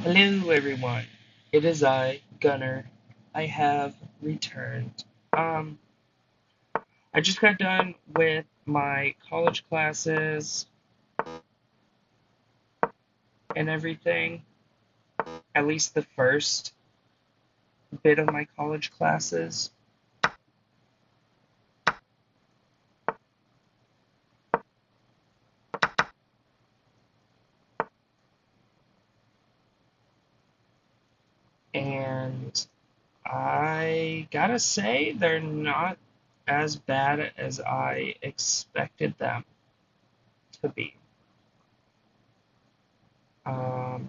Hello, everyone. It is I, Gunner. I have returned. Um, I just got done with my college classes and everything, at least the first bit of my college classes. And I gotta say, they're not as bad as I expected them to be. Um,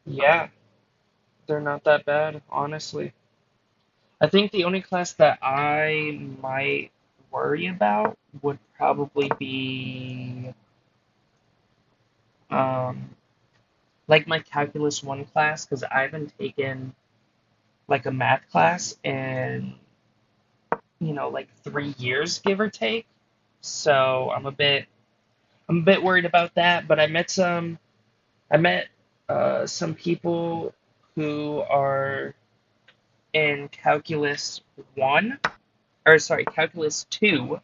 yeah, they're not that bad, honestly. I think the only class that I might worry about would probably be um, like my Calculus 1 class, because I haven't taken like a math class in, like 3 years, give or take. So I'm a bit worried about that, but I met some people who are in Calculus 1, or sorry, Calculus 2.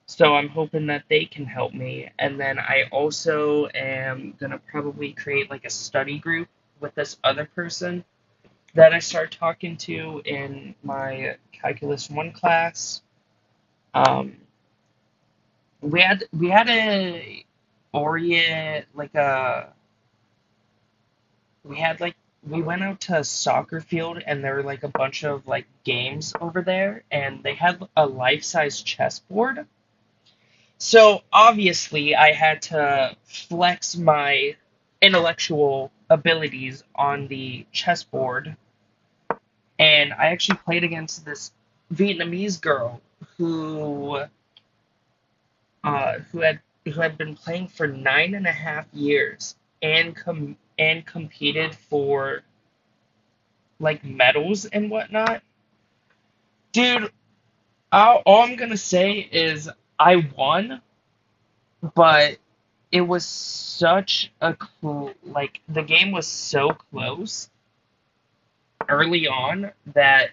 So I'm hoping that they can help me. And then I also am gonna probably create like a study group with this other person that I start talking to in my Calculus 1 class. Um, we had a Orient like a we had like we went out to a soccer field and there were like a bunch of like games over there and they had a life-size chessboard. So obviously, I had to flex my intellectual abilities on the chessboard, and I actually played against this Vietnamese girl who who had been playing for 9.5 years and competed for like medals and whatnot. Dude, all I'm gonna say is I won, but it was such a cool, like the game was so close early on that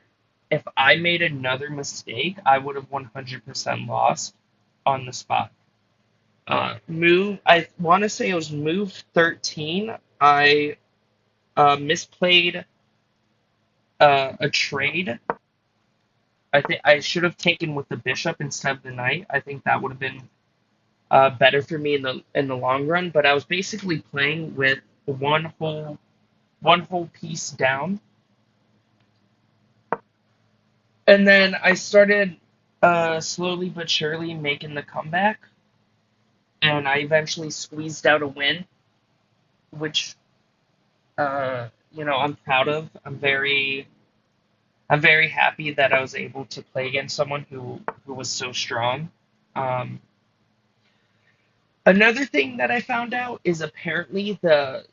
if I made another mistake, I would have 100% lost on the spot. I want to say it was move 13. I misplayed a trade. I think I should have taken with the bishop instead of the knight. I think that would have been better for me in the long run. But I was basically playing with one whole piece down. And then I started slowly but surely making the comeback, and I eventually squeezed out a win, which I'm proud of. I'm very happy that I was able to play against someone who was so strong. Um, Another thing that I found out is apparently the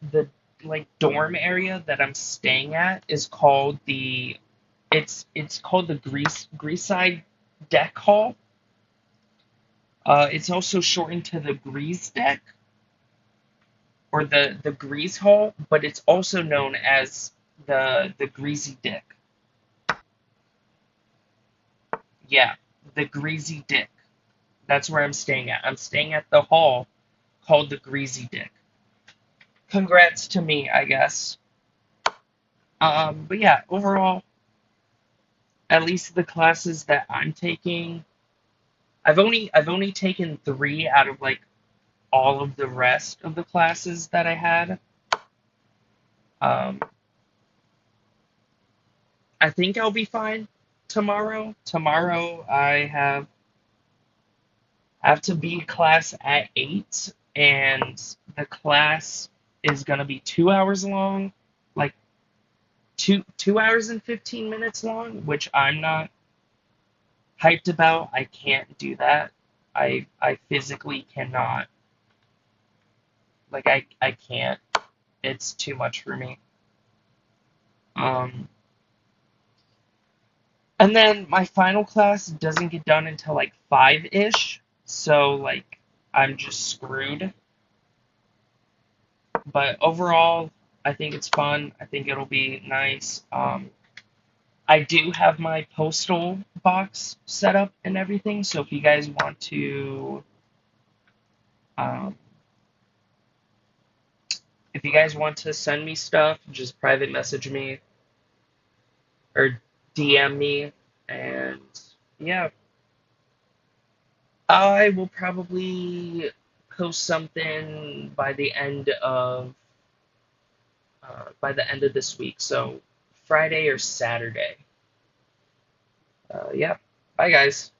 like dorm area that I'm staying at is called it's called the Greaside Deck Hall. It's also shortened to the Grease Deck or the Grease Hall, but it's also known as the Greasy Dick. Yeah, the Greasy Dick. That's where I'm staying at. I'm staying at the hall called the Greasy Dick. Congrats to me, I guess. But yeah, overall, at least the classes that I'm taking, I've only taken three out of like all of the rest of the classes that I had. Um, I think I'll be fine tomorrow. Tomorrow I have to be class at 8, and the class is gonna be 2 hours long, like two hours and 15 minutes long, which I'm not hyped about. I can't do that. I physically cannot. Like I can't. It's too much for me. Um, and then my final class doesn't get done until like 5-ish, so like I'm just screwed. But overall, I think it's fun. I think it'll be nice. I do have my postal box set up and everything, so um, if you guys want to send me stuff, just private message me or DM me, and yeah, I will probably post something by the end of this week, so Friday or Saturday. Yeah, bye guys.